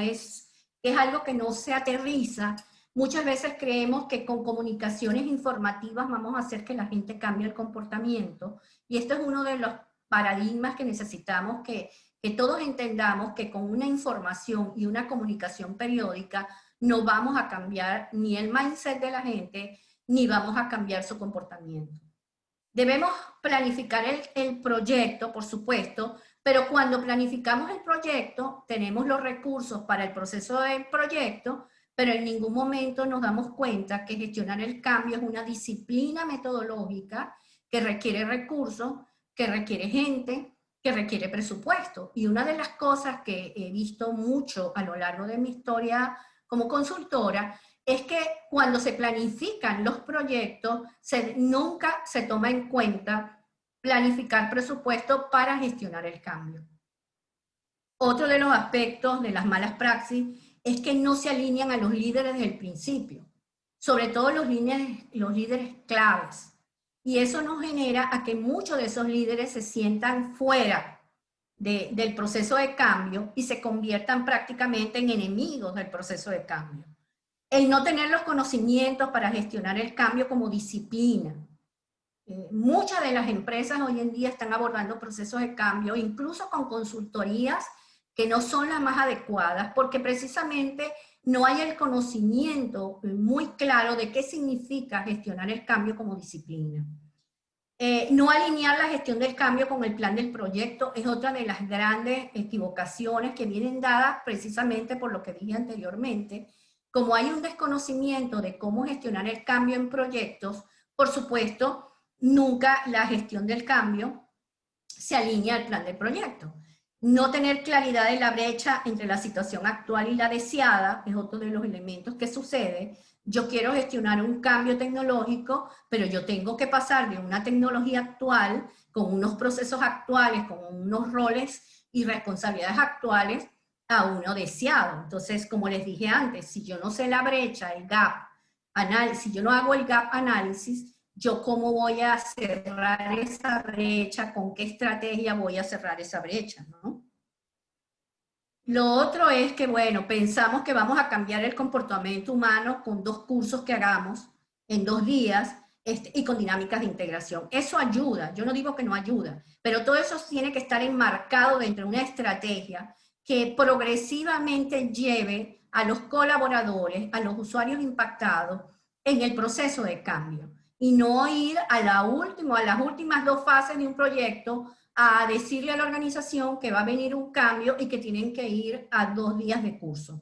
es algo que no se aterriza. Muchas veces creemos que con comunicaciones informativas vamos a hacer que la gente cambie el comportamiento. Y esto es uno de los paradigmas que necesitamos que todos entendamos que con una información y una comunicación periódica no vamos a cambiar ni el mindset de la gente, ni vamos a cambiar su comportamiento. Debemos planificar el proyecto, por supuesto, pero cuando planificamos el proyecto, tenemos los recursos para el proceso del proyecto, pero en ningún momento nos damos cuenta que gestionar el cambio es una disciplina metodológica que requiere recursos, que requiere gente, que requiere presupuesto. Y una de las cosas que he visto mucho a lo largo de mi historia como consultora es que cuando se planifican los proyectos, nunca se toma en cuenta planificar presupuesto para gestionar el cambio. Otro de los aspectos de las malas praxis es que no se alinean a los líderes desde el principio, sobre todo los líderes claves. Y eso nos genera a que muchos de esos líderes se sientan fuera del proceso de cambio y se conviertan prácticamente en enemigos del proceso de cambio. El no tener los conocimientos para gestionar el cambio como disciplina. Muchas de las empresas hoy en día están abordando procesos de cambio, incluso con consultorías que no son las más adecuadas, porque precisamente no hay el conocimiento muy claro de qué significa gestionar el cambio como disciplina. No alinear la gestión del cambio con el plan del proyecto es otra de las grandes equivocaciones que vienen dadas precisamente por lo que dije anteriormente. Como hay un desconocimiento de cómo gestionar el cambio en proyectos, por supuesto, nunca la gestión del cambio se alinea al plan del proyecto. No tener claridad de la brecha entre la situación actual y la deseada es otro de los elementos que sucede. Yo quiero gestionar un cambio tecnológico, pero yo tengo que pasar de una tecnología actual, con unos procesos actuales, con unos roles y responsabilidades actuales, a uno deseado. Entonces, como les dije antes, si yo no sé la brecha, el gap, si yo no hago el gap análisis, yo cómo voy a cerrar esa brecha, con qué estrategia voy a cerrar esa brecha, ¿no? Lo otro es que, bueno, pensamos que vamos a cambiar el comportamiento humano con 2 cursos que hagamos en 2 días y con dinámicas de integración. Eso ayuda, yo no digo que no ayuda, pero todo eso tiene que estar enmarcado dentro de una estrategia que progresivamente lleve a los colaboradores, a los usuarios impactados en el proceso de cambio y no ir a las últimas 2 fases de un proyecto a decirle a la organización que va a venir un cambio y que tienen que ir a 2 días de curso.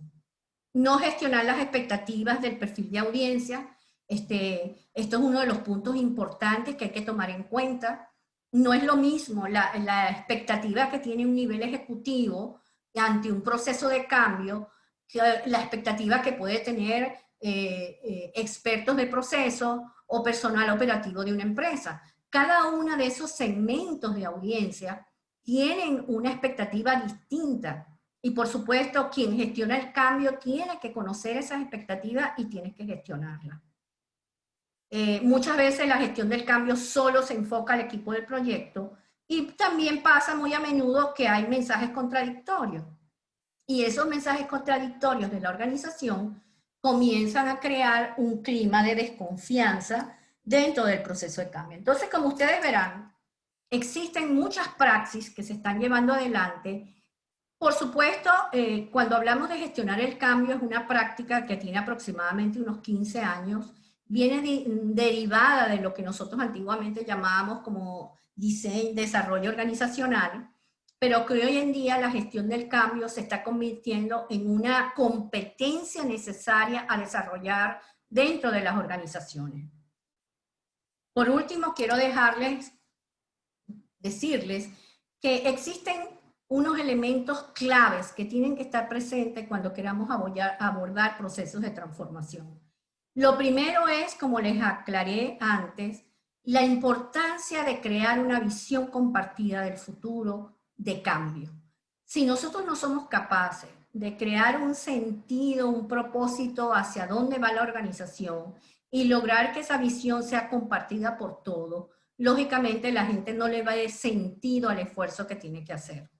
No gestionar las expectativas del perfil de audiencia. Esto es uno de los puntos importantes que hay que tomar en cuenta. No es lo mismo la expectativa que tiene un nivel ejecutivo ante un proceso de cambio que la expectativa que puede tener expertos de proceso o personal operativo de una empresa. Cada uno de esos segmentos de audiencia tienen una expectativa distinta. Y por supuesto, quien gestiona el cambio tiene que conocer esas expectativas y tiene que gestionarlas. Muchas veces la gestión del cambio solo se enfoca al equipo del proyecto y también pasa muy a menudo que hay mensajes contradictorios. Y esos mensajes contradictorios de la organización comienzan a crear un clima de desconfianza dentro del proceso de cambio. Entonces, como ustedes verán, existen muchas praxis que se están llevando adelante. Por supuesto, cuando hablamos de gestionar el cambio, es una práctica que tiene aproximadamente unos 15 años, viene derivada de lo que nosotros antiguamente llamábamos como desarrollo organizacional, pero que hoy en día la gestión del cambio se está convirtiendo en una competencia necesaria a desarrollar dentro de las organizaciones. Por último, quiero decirles que existen unos elementos claves que tienen que estar presentes cuando queramos abordar procesos de transformación. Lo primero es, como les aclaré antes, la importancia de crear una visión compartida del futuro de cambio. Si nosotros no somos capaces de crear un sentido, un propósito hacia dónde va la organización y lograr que esa visión sea compartida por todos, lógicamente la gente no le va a dar sentido al esfuerzo que tiene que hacer.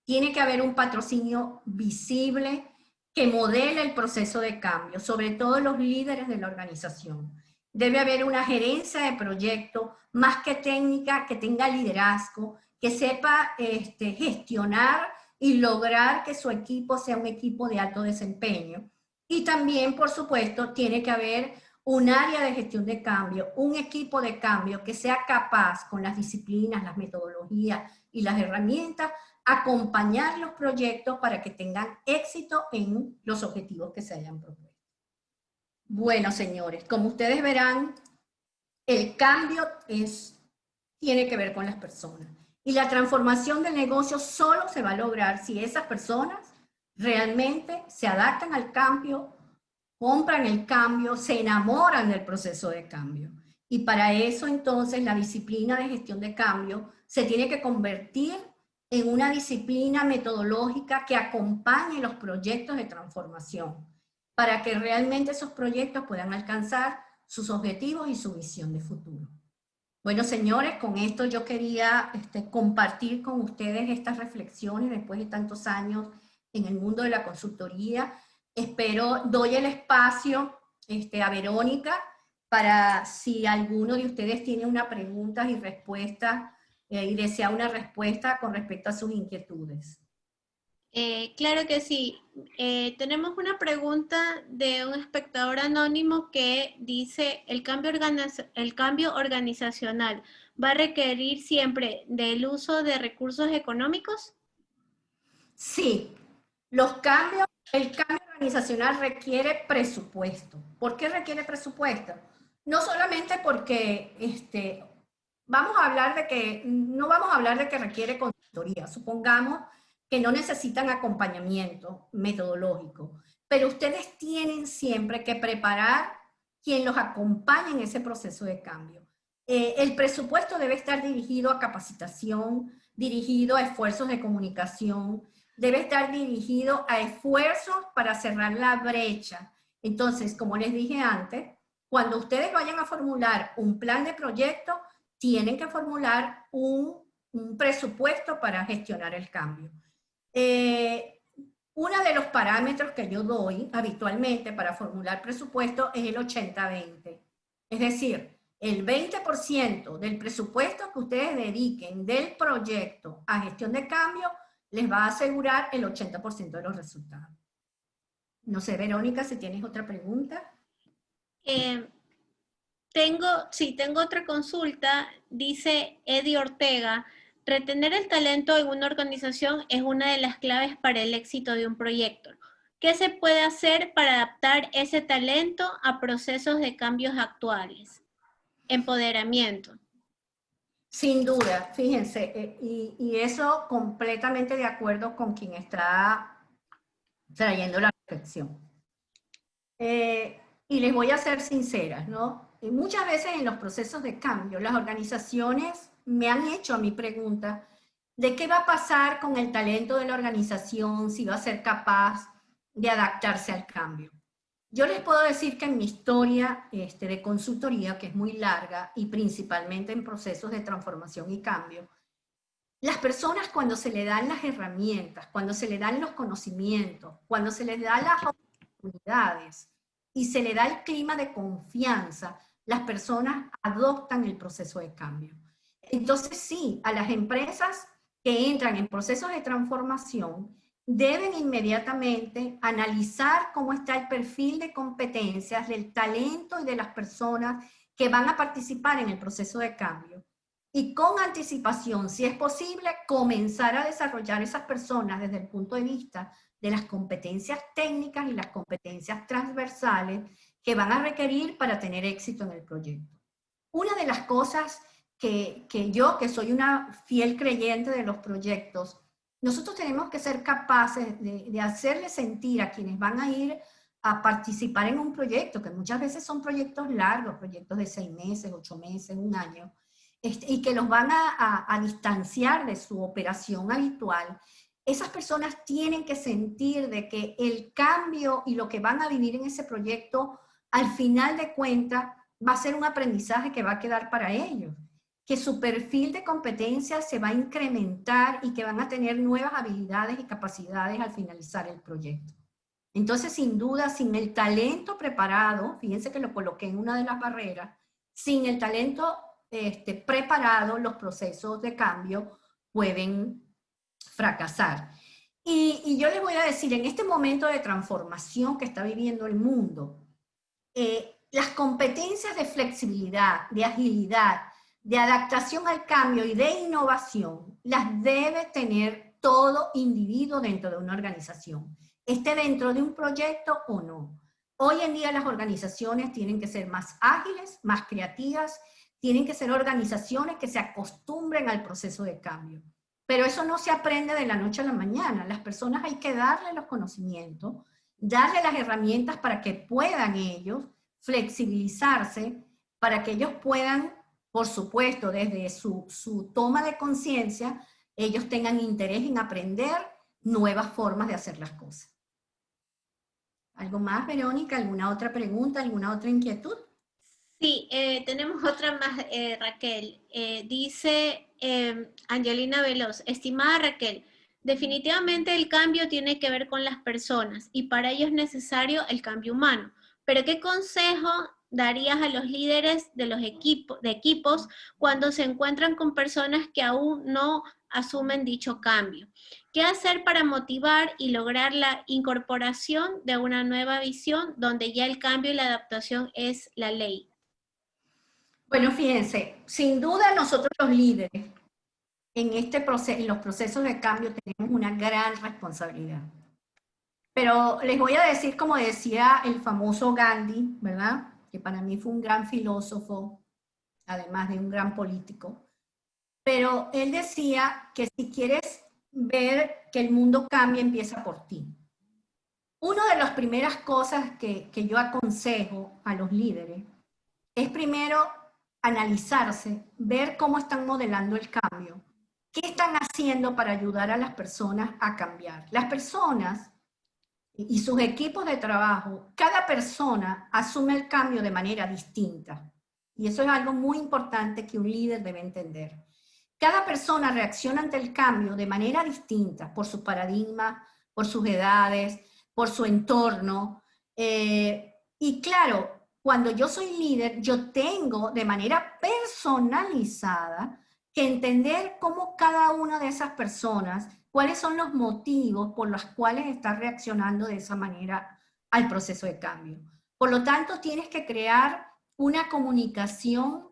Tiene que haber un patrocinio visible que modele el proceso de cambio, sobre todo los líderes de la organización. Debe haber una gerencia de proyecto, más que técnica, que tenga liderazgo, que sepa gestionar y lograr que su equipo sea un equipo de alto desempeño. Y también, por supuesto, tiene que haber un área de gestión de cambio, un equipo de cambio que sea capaz, con las disciplinas, las metodologías y las herramientas, acompañar los proyectos para que tengan éxito en los objetivos que se hayan propuesto. Bueno, señores, como ustedes verán, el cambio tiene que ver con las personas. Y la transformación del negocio solo se va a lograr si esas personas realmente se adaptan al cambio, compran el cambio, se enamoran del proceso de cambio. Y para eso entonces la disciplina de gestión de cambio se tiene que convertir en una disciplina metodológica que acompañe los proyectos de transformación para que realmente esos proyectos puedan alcanzar sus objetivos y su visión de futuro. Bueno, señores, con esto yo quería compartir con ustedes estas reflexiones después de tantos años en el mundo de la consultoría. Doy el espacio a Verónica para si alguno de ustedes tiene una pregunta y respuesta y desea una respuesta con respecto a sus inquietudes. Claro que sí. Tenemos una pregunta de un espectador anónimo que dice, ¿el cambio organizacional va a requerir siempre del uso de recursos económicos? Sí, el cambio organizacional requiere presupuesto. ¿Por qué requiere presupuesto? No solamente porque vamos a hablar no vamos a hablar de que requiere consultoría, supongamos que no necesitan acompañamiento metodológico, pero ustedes tienen siempre que preparar quien los acompañe en ese proceso de cambio. El presupuesto debe estar dirigido a capacitación, dirigido a esfuerzos de comunicación, debe estar dirigido a esfuerzos para cerrar la brecha. Entonces, como les dije antes, cuando ustedes vayan a formular un plan de proyecto, tienen que formular un presupuesto para gestionar el cambio. Uno de los parámetros que yo doy habitualmente para formular presupuesto es el 80-20. Es decir, el 20% del presupuesto que ustedes dediquen del proyecto a gestión de cambio les va a asegurar el 80% de los resultados. No sé, Verónica, si tienes otra pregunta. Tengo otra consulta. Dice Eddie Ortega, retener el talento en una organización es una de las claves para el éxito de un proyecto. ¿Qué se puede hacer para adaptar ese talento a procesos de cambios actuales? Empoderamiento. Sin duda, fíjense, y eso completamente de acuerdo con quien está trayendo la reflexión. Y les voy a ser sinceras, ¿no? Y muchas veces en los procesos de cambio, las organizaciones me han hecho a mi pregunta de qué va a pasar con el talento de la organización, si va a ser capaz de adaptarse al cambio. Yo les puedo decir que en mi historia de consultoría, que es muy larga, y principalmente en procesos de transformación y cambio, las personas cuando se le dan las herramientas, cuando se le dan los conocimientos, cuando se les dan las oportunidades y se le da el clima de confianza, las personas adoptan el proceso de cambio. Entonces sí, a las empresas que entran en procesos de transformación, deben inmediatamente analizar cómo está el perfil de competencias, del talento y de las personas que van a participar en el proceso de cambio. Y con anticipación, si es posible, comenzar a desarrollar esas personas desde el punto de vista de las competencias técnicas y las competencias transversales que van a requerir para tener éxito en el proyecto. Una de las cosas que yo, que soy una fiel creyente de los proyectos, nosotros tenemos que ser capaces de hacerle sentir a quienes van a ir a participar en un proyecto, que muchas veces son proyectos largos, proyectos de 6 meses, 8 meses, un año, y que los van a distanciar de su operación habitual. Esas personas tienen que sentir de que el cambio y lo que van a vivir en ese proyecto, al final de cuentas, va a ser un aprendizaje que va a quedar para ellos, que su perfil de competencias se va a incrementar y que van a tener nuevas habilidades y capacidades al finalizar el proyecto. Entonces, sin duda, sin el talento preparado, fíjense que lo coloqué en una de las barreras, sin el talento preparado, los procesos de cambio pueden fracasar. Y yo les voy a decir, en este momento de transformación que está viviendo el mundo, las competencias de flexibilidad, de agilidad, de adaptación al cambio y de innovación, las debe tener todo individuo dentro de una organización, esté dentro de un proyecto o no. Hoy en día las organizaciones tienen que ser más ágiles, más creativas, tienen que ser organizaciones que se acostumbren al proceso de cambio. Pero eso no se aprende de la noche a la mañana. Las personas hay que darle los conocimientos, darle las herramientas para que puedan ellos flexibilizarse, para que ellos puedan, por supuesto, desde su toma de conciencia, ellos tengan interés en aprender nuevas formas de hacer las cosas. ¿Algo más, Verónica? ¿Alguna otra pregunta? ¿Alguna otra inquietud? Sí, tenemos otra más, Raquel. Dice Angelina Veloz, estimada Raquel, definitivamente el cambio tiene que ver con las personas y para ello es necesario el cambio humano. Pero ¿qué consejo darías a los líderes de los equipos cuando se encuentran con personas que aún no asumen dicho cambio? ¿Qué hacer para motivar y lograr la incorporación de una nueva visión donde ya el cambio y la adaptación es la ley? Bueno, fíjense, sin duda nosotros los líderes en los procesos de cambio tenemos una gran responsabilidad. Pero les voy a decir, como decía el famoso Gandhi, ¿verdad? que para mí fue un gran filósofo, además de un gran político, pero él decía que si quieres ver que el mundo cambie, empieza por ti. Una de las primeras cosas que yo aconsejo a los líderes es primero analizarse, ver cómo están modelando el cambio, qué están haciendo para ayudar a las personas a cambiar. Las personas y sus equipos de trabajo, cada persona asume el cambio de manera distinta. Y eso es algo muy importante que un líder debe entender. Cada persona reacciona ante el cambio de manera distinta, por su paradigma, por sus edades, por su entorno. Y claro, cuando yo soy líder, yo tengo de manera personalizada que entender cómo cada una de esas personas, cuáles son los motivos por los cuales está reaccionando de esa manera al proceso de cambio. Por lo tanto, tienes que crear una comunicación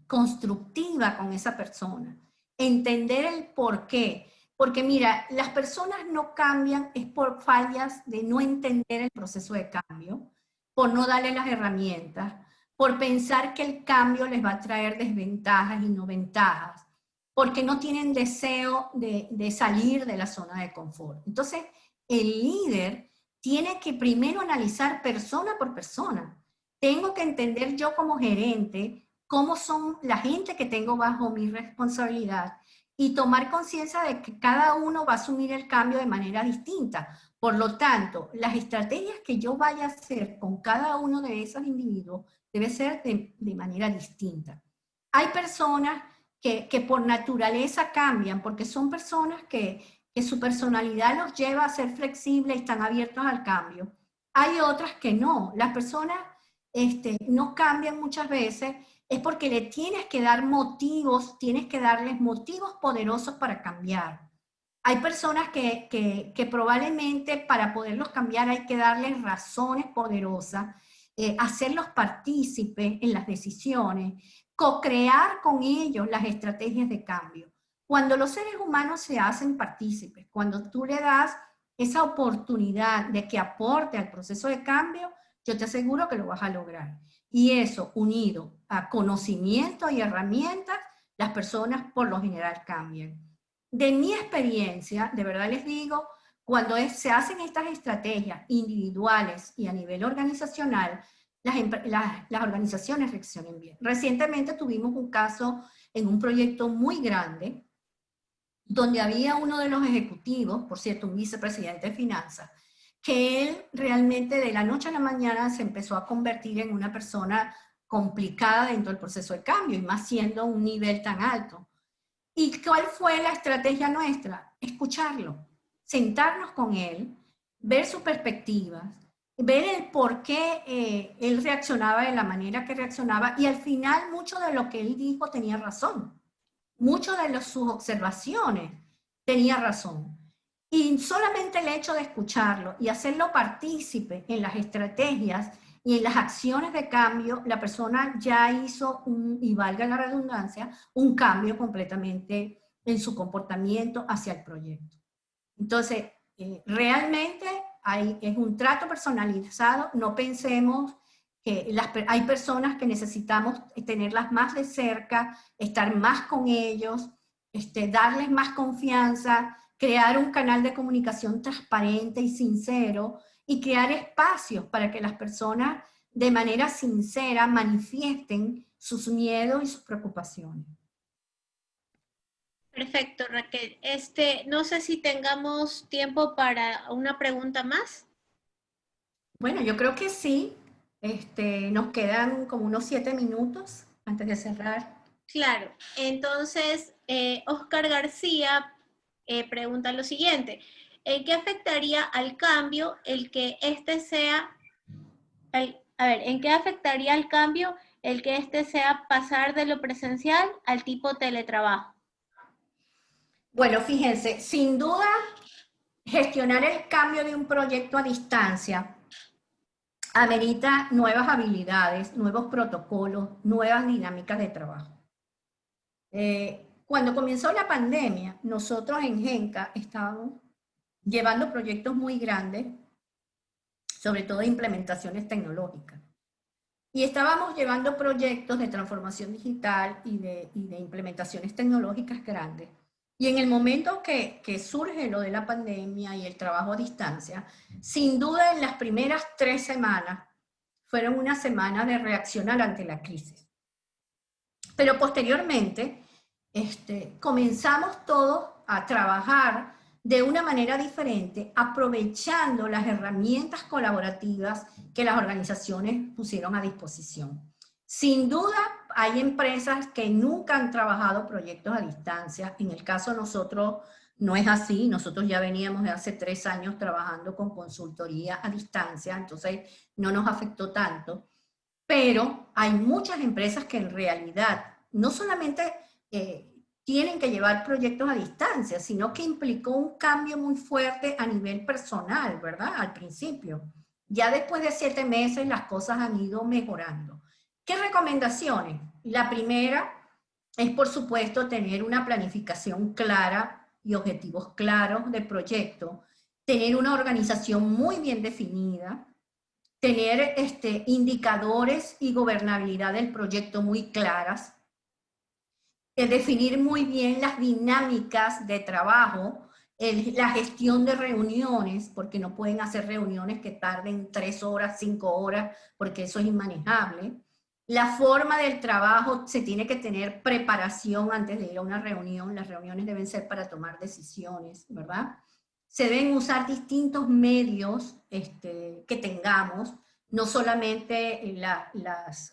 constructiva con esa persona, entender el por qué. Porque mira, las personas no cambian es por fallas de no entender el proceso de cambio, por no darle las herramientas, por pensar que el cambio les va a traer desventajas y no ventajas, porque no tienen deseo de salir de la zona de confort. Entonces, el líder tiene que primero analizar persona por persona. Tengo que entender yo como gerente cómo son la gente que tengo bajo mi responsabilidad y tomar conciencia de que cada uno va a asumir el cambio de manera distinta. Por lo tanto, las estrategias que yo vaya a hacer con cada uno de esos individuos debe ser de manera distinta. Hay personas que por naturaleza cambian, porque son personas que su personalidad los lleva a ser flexibles y están abiertos al cambio. Hay otras que no. Las personas no cambian muchas veces, es porque le tienes que dar motivos, tienes que darles motivos poderosos para cambiar. Hay personas que probablemente para poderlos cambiar hay que darles razones poderosas, hacerlos partícipes en las decisiones, co-crear con ellos las estrategias de cambio. Cuando los seres humanos se hacen partícipes, cuando tú le das esa oportunidad de que aporte al proceso de cambio, yo te aseguro que lo vas a lograr. Y eso, unido a conocimiento y herramientas, las personas por lo general cambian. De mi experiencia, de verdad les digo, cuando se hacen estas estrategias individuales y a nivel organizacional, las organizaciones reaccionan bien. Recientemente tuvimos un caso en un proyecto muy grande, donde había uno de los ejecutivos, por cierto, un vicepresidente de finanzas, que él realmente de la noche a la mañana se empezó a convertir en una persona complicada dentro del proceso de cambio, y más siendo un nivel tan alto. ¿Y cuál fue la estrategia nuestra? Escucharlo, sentarnos con él, ver sus perspectivas, ver el por qué él reaccionaba de la manera que reaccionaba, y al final mucho de lo que él dijo tenía razón. Muchas de sus observaciones tenía razón. Y solamente el hecho de escucharlo y hacerlo partícipe en las estrategias y en las acciones de cambio, la persona ya hizo, y valga la redundancia, un cambio completamente en su comportamiento hacia el proyecto. Entonces, realmente es un trato personalizado. No pensemos que hay personas que necesitamos tenerlas más de cerca, estar más con ellos, darles más confianza, crear un canal de comunicación transparente y sincero, y crear espacios para que las personas de manera sincera manifiesten sus miedos y sus preocupaciones. Perfecto, Raquel. No sé si tengamos tiempo para una pregunta más. Bueno, yo creo que sí. Nos quedan como unos 7 minutos antes de cerrar. Claro. Entonces, Oscar García pregunta lo siguiente: ¿en qué afectaría al cambio el que ¿en qué afectaría al cambio el que sea pasar de lo presencial al tipo teletrabajo? Bueno, fíjense, sin duda, gestionar el cambio de un proyecto a distancia amerita nuevas habilidades, nuevos protocolos, nuevas dinámicas de trabajo. Cuando comenzó la pandemia, nosotros en Genca estábamos llevando proyectos muy grandes, sobre todo implementaciones tecnológicas. Y estábamos llevando proyectos de transformación digital y de implementaciones tecnológicas grandes. Y en el momento que surge lo de la pandemia y el trabajo a distancia, sin duda en las primeras 3 semanas fueron una semana de reaccionar ante la crisis. Pero posteriormente comenzamos todos a trabajar de una manera diferente, aprovechando las herramientas colaborativas que las organizaciones pusieron a disposición. Sin duda, hay empresas que nunca han trabajado proyectos a distancia. En el caso de nosotros no es así. Nosotros ya veníamos de hace 3 años trabajando con consultoría a distancia, entonces no nos afectó tanto. Pero hay muchas empresas que en realidad no solamente tienen que llevar proyectos a distancia, sino que implicó un cambio muy fuerte a nivel personal, ¿verdad? Al principio. Ya después de 7 meses las cosas han ido mejorando. ¿Qué recomendaciones? La primera es, por supuesto, tener una planificación clara y objetivos claros de proyecto, tener una organización muy bien definida, tener indicadores y gobernabilidad del proyecto muy claras, definir muy bien las dinámicas de trabajo, la gestión de reuniones, porque no pueden hacer reuniones que tarden 3 horas, 5 horas, porque eso es inmanejable. La forma del trabajo, se tiene que tener preparación antes de ir a una reunión. Las reuniones deben ser para tomar decisiones, ¿verdad? Se deben usar distintos medios que tengamos, no solamente las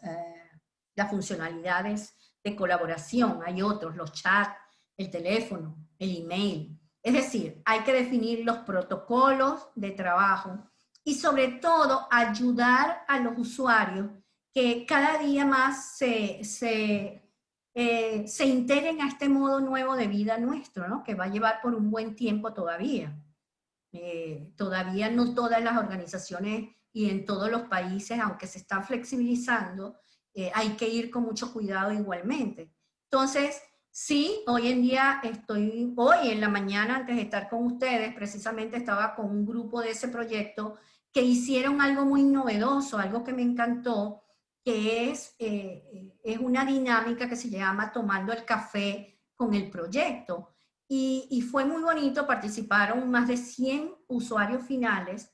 funcionalidades de colaboración, hay otros, los chats, el teléfono, el email. Es decir, hay que definir los protocolos de trabajo y sobre todo ayudar a los usuarios que cada día más se integren a este modo nuevo de vida nuestro, ¿no? Que va a llevar por un buen tiempo todavía. Todavía no todas las organizaciones y en todos los países, aunque se están flexibilizando, hay que ir con mucho cuidado igualmente. Entonces, sí, hoy en día hoy en la mañana, antes de estar con ustedes, precisamente estaba con un grupo de ese proyecto que hicieron algo muy novedoso, algo que me encantó, que es una dinámica que se llama Tomando el Café con el proyecto. Y fue muy bonito, participaron más de 100 usuarios finales.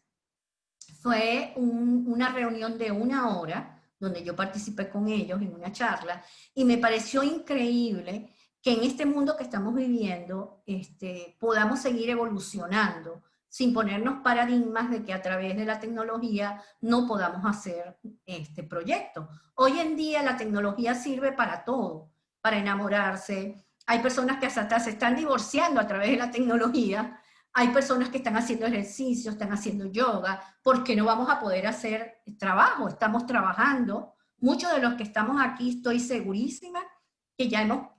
Fue una reunión de 1 hora, donde yo participé con ellos en una charla, y me pareció increíble que en este mundo que estamos viviendo podamos seguir evolucionando sin ponernos paradigmas de que a través de la tecnología no podamos hacer este proyecto. Hoy en día la tecnología sirve para todo, para enamorarse. Hay personas que hasta se están divorciando a través de la tecnología. Hay personas que están haciendo ejercicio, están haciendo yoga, porque no vamos a poder hacer trabajo, estamos trabajando. Muchos de los que estamos aquí, estoy segurísima que ya hemos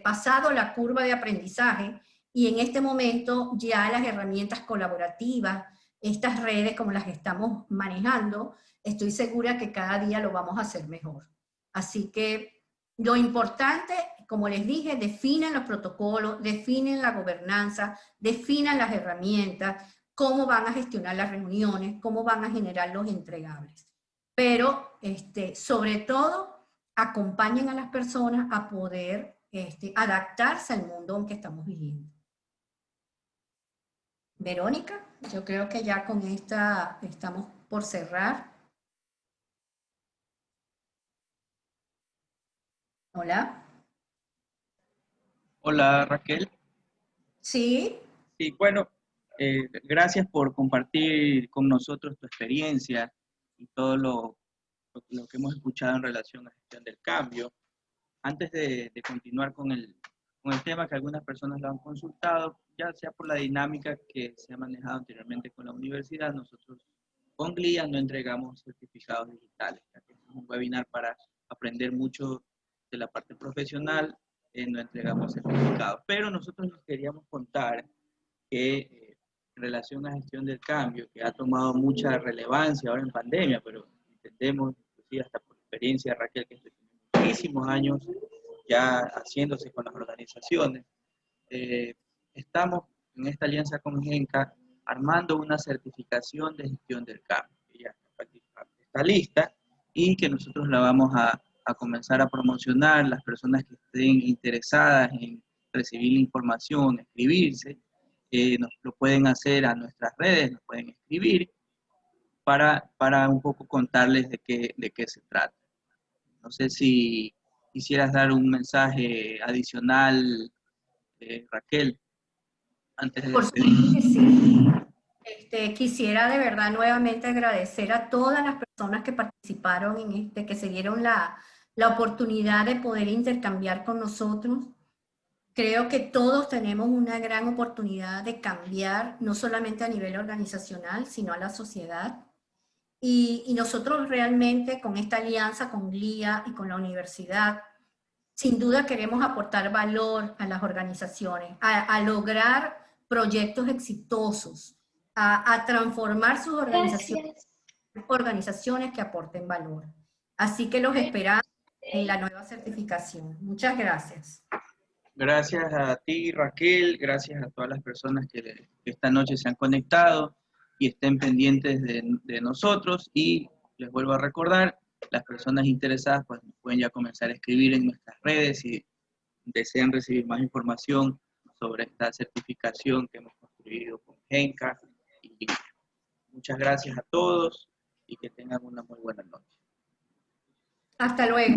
pasado la curva de aprendizaje y en este momento ya las herramientas colaborativas, estas redes como las que estamos manejando, estoy segura que cada día lo vamos a hacer mejor. Así que lo importante, como les dije, definen los protocolos, definen la gobernanza, definan las herramientas, cómo van a gestionar las reuniones, cómo van a generar los entregables. Pero, sobre todo, acompañen a las personas a poder adaptarse al mundo en que estamos viviendo. Verónica, yo creo que ya con esta estamos por cerrar. Hola. Hola Raquel. Sí. Sí, bueno, gracias por compartir con nosotros tu experiencia y todo lo que hemos escuchado en relación a gestión del cambio. Antes de continuar con el tema que algunas personas lo han consultado, ya sea por la dinámica que se ha manejado anteriormente con la universidad, nosotros con GLIA no entregamos certificados digitales, ya que es un webinar para aprender mucho de la parte profesional, no entregamos certificados. Pero nosotros les queríamos contar que en relación a gestión del cambio, que ha tomado mucha relevancia ahora en pandemia, pero entendemos, inclusive hasta por experiencia, Raquel, que tiene muchísimos años ya haciéndose con las organizaciones, estamos en esta alianza con GENCA armando una certificación de gestión del cambio, que ya está lista y que nosotros la vamos a comenzar a promocionar. Las personas que estén interesadas en recibir la información, escribirse, nos lo pueden hacer a nuestras redes, nos pueden escribir para un poco contarles de qué se trata. No sé si quisieras dar un mensaje adicional, Raquel, antes de Por despedir. supuesto que sí. Quisiera de verdad nuevamente agradecer a todas las personas que participaron en que se dieron la oportunidad de poder intercambiar con nosotros. Creo que todos tenemos una gran oportunidad de cambiar, no solamente a nivel organizacional, sino a la sociedad. Y nosotros realmente con esta alianza con GLIA y con la universidad, sin duda queremos aportar valor a las organizaciones, a lograr proyectos exitosos, a transformar sus organizaciones que aporten valor. Así que los esperamos en la nueva certificación. Muchas gracias. Gracias a ti, Raquel, gracias a todas las personas que esta noche se han conectado y estén pendientes de nosotros. Y les vuelvo a recordar, las personas interesadas pues, pueden ya comenzar a escribir en nuestras redes si desean recibir más información sobre esta certificación que hemos construido con Genca. Y muchas gracias a todos y que tengan una muy buena noche. Hasta luego.